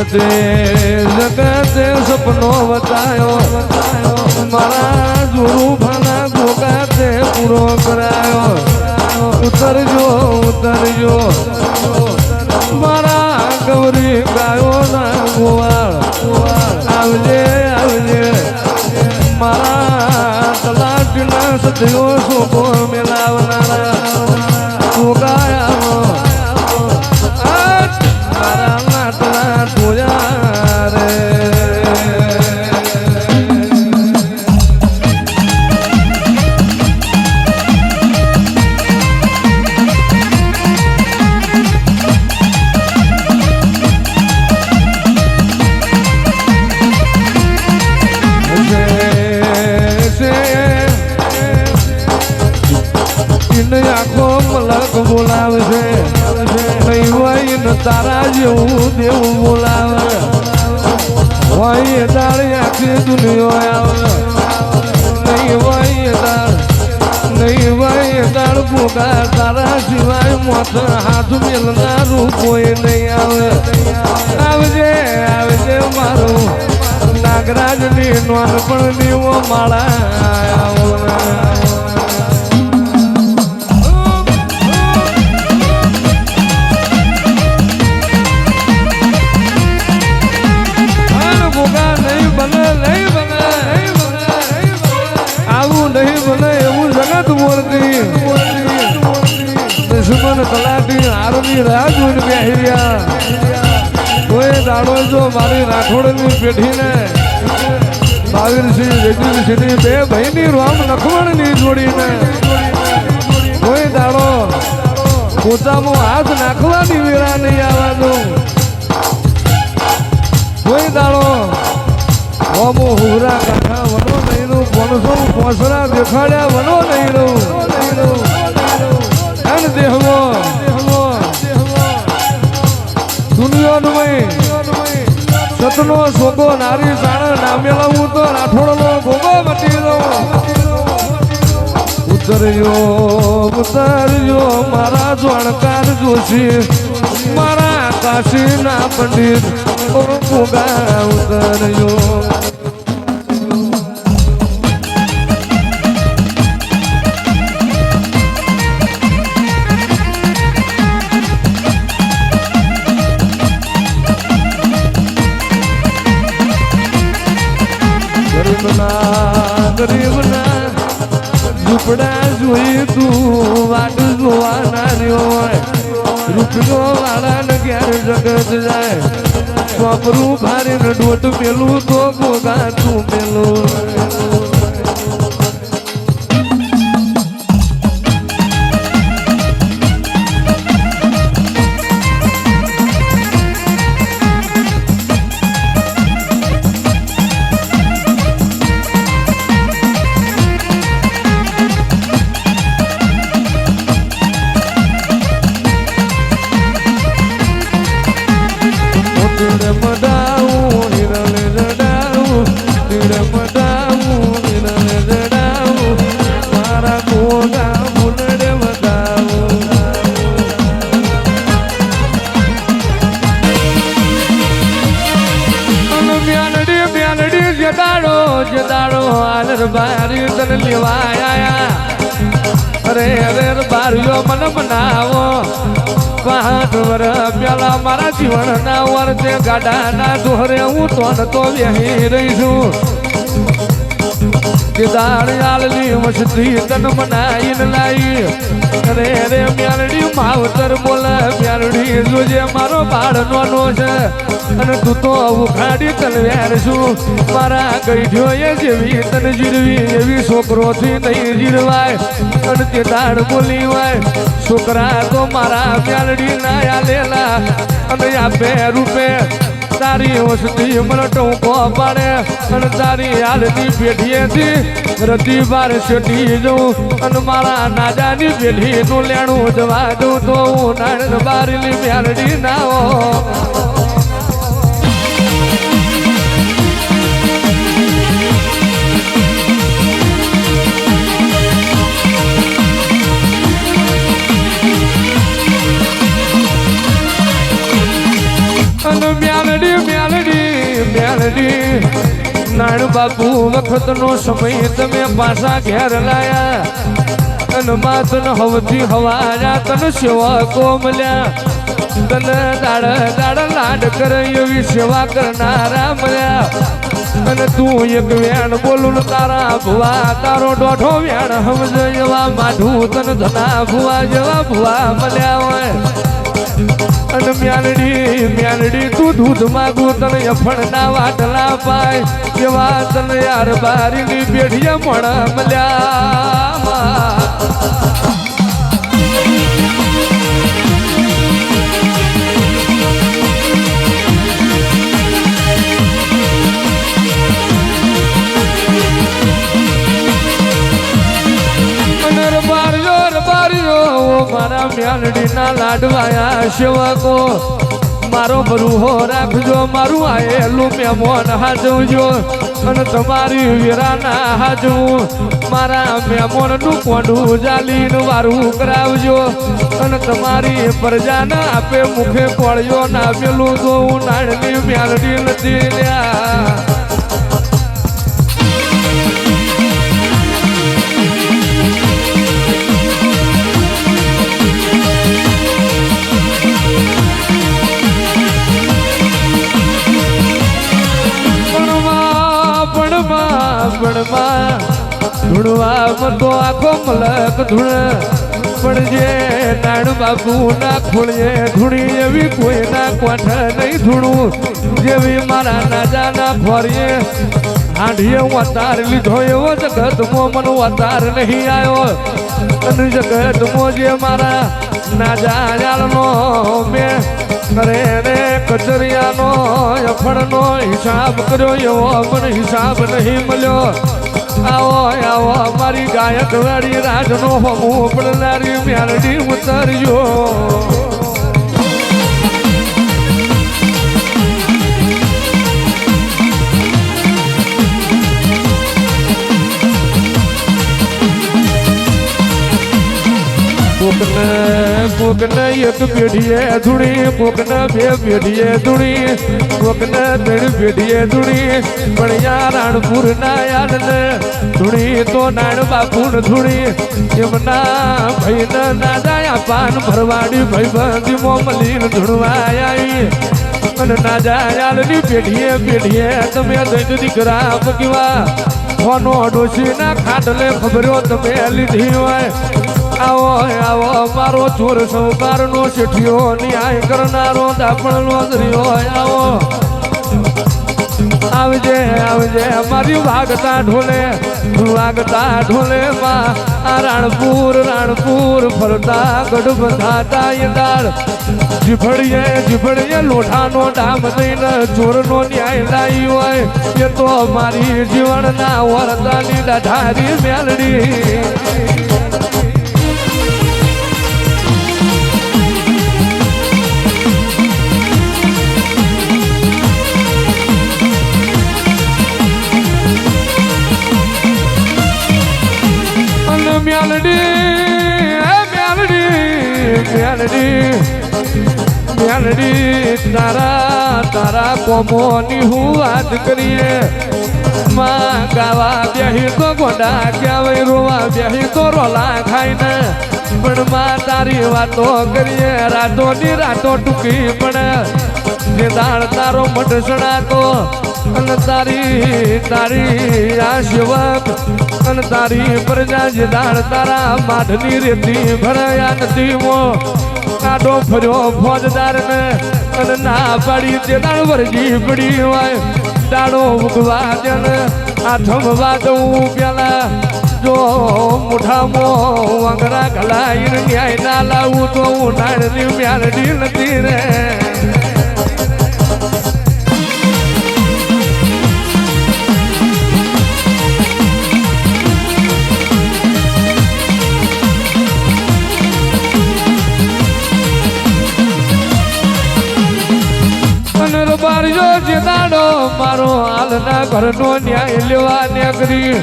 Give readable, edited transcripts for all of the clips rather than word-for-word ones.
જગતે જગતે સપનો બતાયો મારા જોરું ભાના ગોગાતે પૂરો કરાયો ઉતરજો ઉતરજો મારા ગૌરી ગાયો ના ગોવાળ આવજે આવજે મારા તલાટીના સદયો શોભો મેલાવનારા ગોગાયા મારા નાટલા જોયા રે આખો મલક બોલાવે છે નહીં હોય ને તારા જેવું દેવું બોલાવે હોય તારે આખી દુનિયા આવે નહીં હોય તાર ભોગા તારા સિવાય મોત હાથ મેલનારું કોઈ નહીં આવે આવજે આવજે મારું નાગરાજની નાનપણની માળા દુશ્મન તલાટી હારની રાહ જોઈને બેહ્યા કોઈ દાડો જો મારી રાખોડની પેઢીને બાવીરસિંહ જયદીપસિંહની બે ભાઈની રામ લખમણની જોડીને કોઈ દાડો પોતામાં હાથ નાખવાની વેળા નહીં આવવાનું કોઈ દાડો હોમો હુરા કાકા વનો નહીંનું 500 પોસરા દેખાડ્યા વનો નહીંનું દેહવો દુનિયાનું સતનો સોગો નારી સાણ નામેલા હું તો રાઠોડનો ભોગો મટી દઉં ઉતરજો મારા જાણકાર જોશી મારા કાશીના પંડિત ભોગા ઉતરજો ગરીબના ઝૂંપડા જોઈ તું વાટ જોવાના રહ્યો રૂપિયો વાળાને ક્યારે જગત જાય ચોપરું ભારીને ડોટ પેલું તો ગોગા તું પેલું બારી તન લેવાયા અરે અરે બારીઓ મન મનાવો 5 વર્ષ પેલા મારા જીવનના વર્તે ગાડાના દોરે હું તો બેહી રહી છું કે દાળિયાલની મસ્તી તન મનાઈને લાઈ અરે રે મ્યાલડી માવતર બોલે મ્યાલડી જોજે મારો બાળ નોનો છે અને તું તો ઉખાડી તલવાર છું મારા ગઈઢ્યો એ જેવી તન જીરવી એવી છોકરોથી નહીં જીરવાય અને તે દાળ બોલી વાય છોકરા તો મારા મ્યાલડી ના આલેલા અને આપે રૂપે તારી વસ્તી મને ટોકો પાડે અને તારી હાલની પેઢીએથી રતી બાર છેટી જઉં અને મારા નાજાની પેઢીનું લેણું જવા દઉં તો હું નાણ બારીલી મ્યાલડી ના હો મ્યાલડી મ્યાલડી મ્યાલડી નાણ બાપુ વખતનો સમય તમે પાછા ઘેર લાયા અને માતન હવથી હવાયા તને સેવકો મળ્યા તને દાડ દાડ લાડ કરે એવી સેવા કરનારા મળ્યા અને તું એક વેણ બોલું તારા ભુવા તારો દોઢો વેણ સમજ એવા માઢું તને ધના ભુવા જેવા ભુવા મળ્યા હોય અને મ્યાલડી તું દૂધ માગું તને અફણના વાટલા પાય એવા તને યાર બારીની પેઢીએ મણ મળ્યા મારા મ્યાલડીના લાડવાયા સેવકો મારો બરુહો રાખજો મારું આયેલું મહેમાન હાજવજો અને તમારી વીરાના હાજવું મારા મહેમાનનું કોંડું જાલીને વારું કરાવજો અને તમારી પ્રજાના આપે મુખે પડ્યો ના પેલું તો હું નાણની મ્યાલડી નથી લ્યા ધૂણવા મતો આખો મલક ધૂણ પણ જે નાણ બાપુ ના ખોળીએ ધૂણી એવી કોઈના કોઠ નહીં ધૂણું જેવી મારા નાજાના ખોરીએ હાંડીએ વતાર લીધો એવો જગતમાં મન વતાર નહીં આવ્યો અને જગતમાં જે મારા નાજા યાળનો મેં કરે રે કચરિયાનો અફણનો હિસાબ કર્યો એવો મને હિસાબ નહીં મળ્યો આવો આવો મારી ગાયક વાળી રાજનો હમું પડનારી મ્યાલડી ઉતરજો કોકને એક પેઢીએ ધૂણી કોકને બે પેઢીએ ધૂણી કોકને ત્રણ પેઢીએ ધૂણી પણ યા રાણપુર ના યાદને ધૂણી તો નાણ બાપુ ધૂણી એમના ભાઈને ના જાય પાન ભરવાડી ભાઈ મોમલીન ધૂણવા આવી અને ના જાયાલની પેઢીએ તમે દઈ દીકરા પકવા ફોનો ડોસી ના ખાટલે ખબરો તમે લીધી હોય આવો આવો મારો ચોર સૌકાર નો શેઠિયો ન્યાય કરનારો દાપણ નો દરિયો આવો આવજે આવજે મારી વાગતા ઢોલે માં આ રાણપુર ફરતા ગઢ બંધાતા યદાર જીભડીએ લોઠાનો ડામ દઈને ચોરનો ન્યાય લાવી હોય એ તો મારી જીવનના વરદાની દાઢારી મ્યાલડી મ્યાલડી તારા કોમોની હું વાત કરીએ માં ગાવા બેહી તો ગોડા ક્યાં રોવા બેહી તો રોલા ખાઈને પણ માં તારી વાતો કરીએ રાતોની રાતો ટૂંકી પણ જે દાળ તારો મઢ સણાતો અને તારી આ સેવક અને તારી પ્રજા જે દાળ તારા માઢની રેતી ભરાયા નથી મો કાઢો ફર્યો ફોજદાર ને અને ના પાડી તે દાળ વરજી પડી હોય દાડો ઉગવા દે ને આ થમવા દઉં પેલા જો મુઠામાં વાંગરા ગલાઈને ન્યાય ના લાવું તો હું નાણની મ્યાલડી નથી રે બારજો જે દાડો મારો હાલના ઘરનો ન્યાય લેવા ને કરી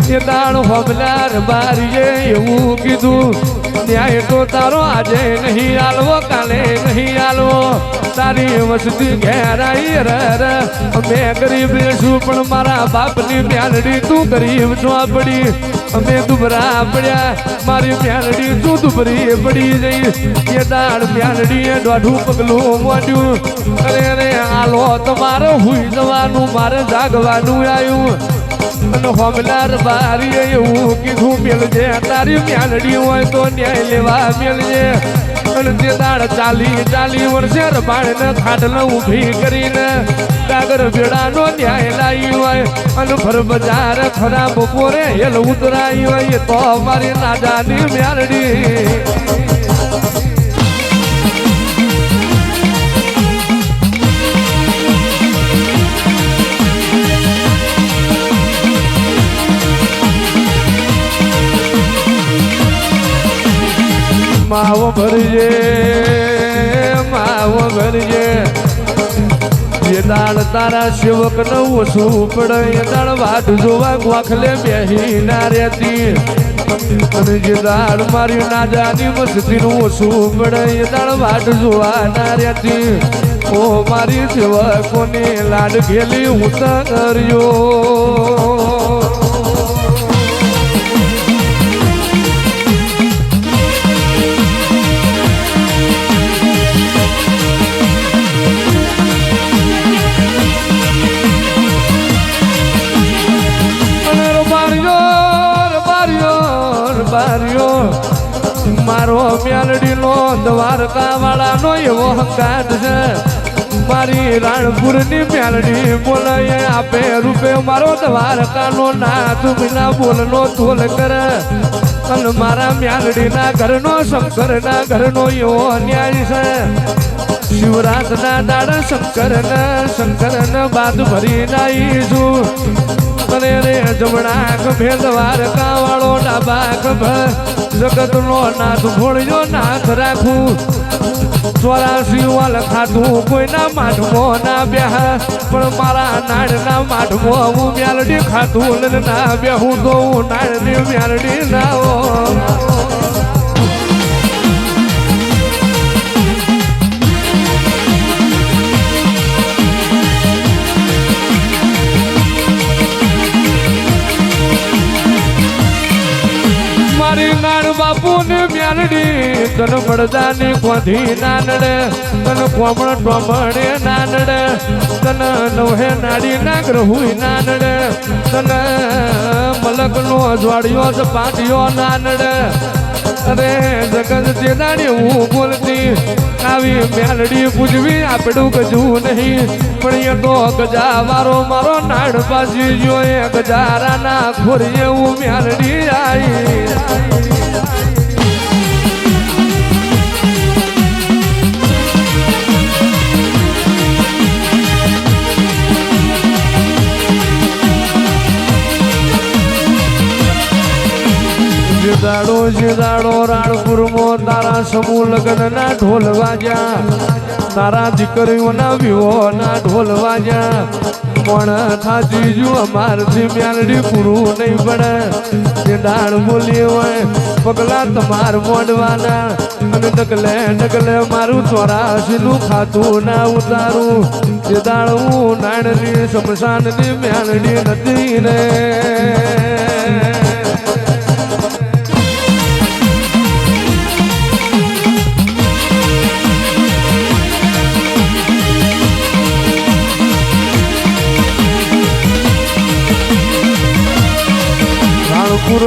એ દાડો હમલાર બારીએ એવું કીધું ન્યાય તો તારો આજે નહીં આલવો કાલે નહીં આલવો તારી વસતી ઘેરાઈ રે અમે ગરીબ છું પણ મારા બાપની મ્યાલડી તું ગરીબ ચોપડી અમે દુબરા પડ્યા મારી મ્યાલડી તું દુબરી પડી જઈ એ દાળ મ્યાલડીએ દોઢું પગલું મોડ્યું અરે રે આલો તમારે હુઈ જવાનું મારે જાગવાનું આવ્યું અને હોમલાર બારીએ એવું કીધું મેલજે તારી મ્યાલડી હોય તો ન્યાય લેવા મેલજે અને તે દાળ 40 વર્ષે રબાળને ખાટલ ઊભી કરીને ડાગર ભેડાનો ન્યાય લાવી હોય અને ભર બજાર ખરા બપોરે હેલ ઉતરાઈ હોય તો અમારી નાદાની મ્યાલડી માવો ભરજે જે દાળ તારા સેવક ન ઓછું પડે એ દાળ વાટ જોવા ગોખલે બેહી ના રહેતી અને જે દાળ મારી નાદાની મસ્તી નું ઓછું પડે એ દાળ વાટ જોવા ના રહેતી ઓ મારી સેવકોની લાડ ઘેલી ઉતર્યો મારો મ્યાલડી નો દ્વારકા વાળા નો એવો હંગાત છે મારી રાણપુર ની મ્યાલડી બોલાય આપે રૂપે મારો દ્વારકા નો નાથ વિના બોલ નો તોલ કરે અને મારા મ્યાલડી ના ઘર નો શંકર ના ઘર નો એવો અન્યાય છે શિવરાત ના દાડા શંકર ને બાદ ભરી નાઈશું અરે રે જમણા ખભે દ્વારકા વાળો ડાબા ખભે જગત નો નાથ ભોળ્યો નાથ રાખું 84 વાલ ખાધું કોઈના માઠમો ના બેહા પણ મારા નાળના માઠમો હું મ્યાલડી ખાધું ના બેહું તો હું નાળની મ્યાલડી ના બાપુ ને મ્યાલડી તન પડદાની કોધી નાનડે તન કોમળ ટોમડે નાનડે તન નવહે નાડી ના ગ્રહુઈ નાનડે તન મલક નો અજવાડિયો જ પાટિયો નાનડે અરે જગત જેનાની હું બોલતી આવી મ્યાલડી પૂજવી આપડું ગજવું નહીં પણ એ તો ગજા વારો મારો નાડ પાછી જો એ ગજારાના ખોરીએ હું મ્યાલડી આવી દાડો રાણપુર માં તારા સમૂહ લગ્ન ના ઢોલ વાજ્યા તારા દીકરીઓના વિવાહ ના ઢોલ વાજ્યા પણ થાજી જો અમારથી મ્યાલડી પૂરું નહીં પડે જે દાળ બોલી હોય પગલા તમાર મોડવાના અને ડગલે મારું 84 નું ખાતું ના ઉતારું જે દાળ હું નાણની શમશાનની મ્યાલડી નથી રે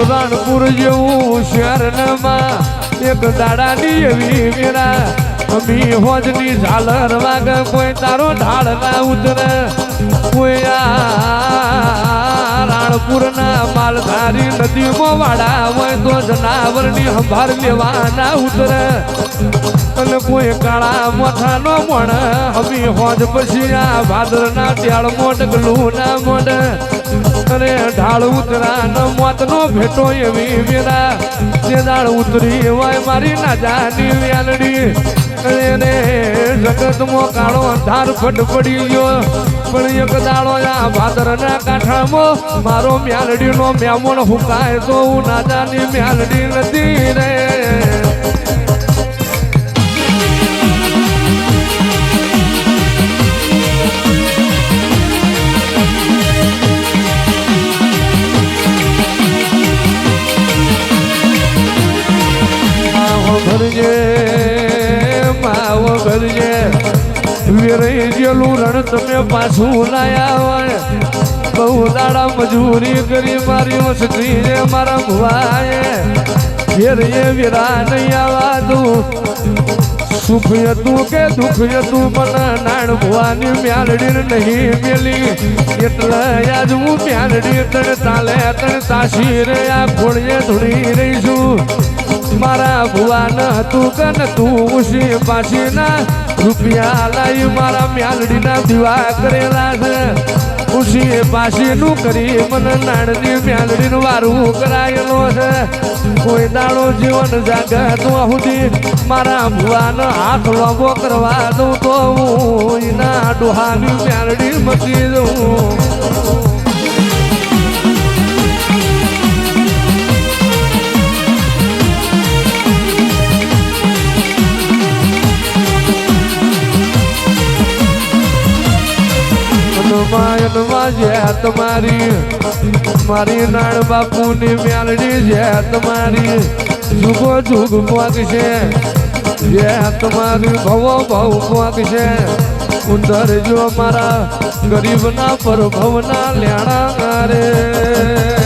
રાણપુર જેવું શહેરમાં એક દાડાની એવી મેરા અમી હોજની ઝાલર વાગે કોઈ તારો ઢાળ ના ઉતરે કોઈ રાણપુરના માલધારી નદીમાં વાડા હોય તો જનાવરની સંભાળ લેવા ના ઉતરે અને કોઈ કાળા મોઠાનો મોણ હમી હોજ પછી આ ભાદરના ત્યાળ મોટ ગલું ના મોડ અને ઢાળ ઉતરા ન મોતનો ભેટો એવી વેરા જે દાળ ઉતરી હોય મારી ના જાની વ્યાલડી એને જગતમાં કાળો અંધાર ફટ પડી ગયો પણ એક દાડો આ ભાદરના કાંઠામાં મારો મ્યાલડીનો મ્યામણ હુકાય તો હું ના જાની મ્યાલડી નથી રે માવો ભરજે વેરાઈ ગયેલું રણ તમે પાછું લાયા હોય બહુ દાડા મજૂરી કરી મારી વસતી મારા ભુવાએ ઘેર એ વેરા નહીં આવા દઉં સુખ હતું કે દુઃખ હતું મને નાણ ભુવાની મ્યાલડી નહીં મેલી એટલે આજ હું મ્યાલડી તણ તાલે તણ તાસી રે આ ખોળીએ ધૂળી રહીશું મારા ભુવાન હતું કે ન તું ઉસી પાછી ના રૂપિયા લાવી મારા મ્યાલડીના દીવા કરેલા છે ઉસી પાછીનું કરી મને નાણની મ્યાલડીનું વારું કરાયેલો છે કોઈ દાડો જીવન જાગતું સુધી મારા ભુવાનો હાથ લોબો કરવા દઉં તો હું એના ડોહાની મ્યાલડી મચી દઉં તમારી મારી નાણ બાપુની મ્યાલડી છે તમારી જુગો જુગ પોક છે જે તમારી ભવો ભવ પોક છે ઉંદર જો મારા ગરીબના પર ભવના લેણા રે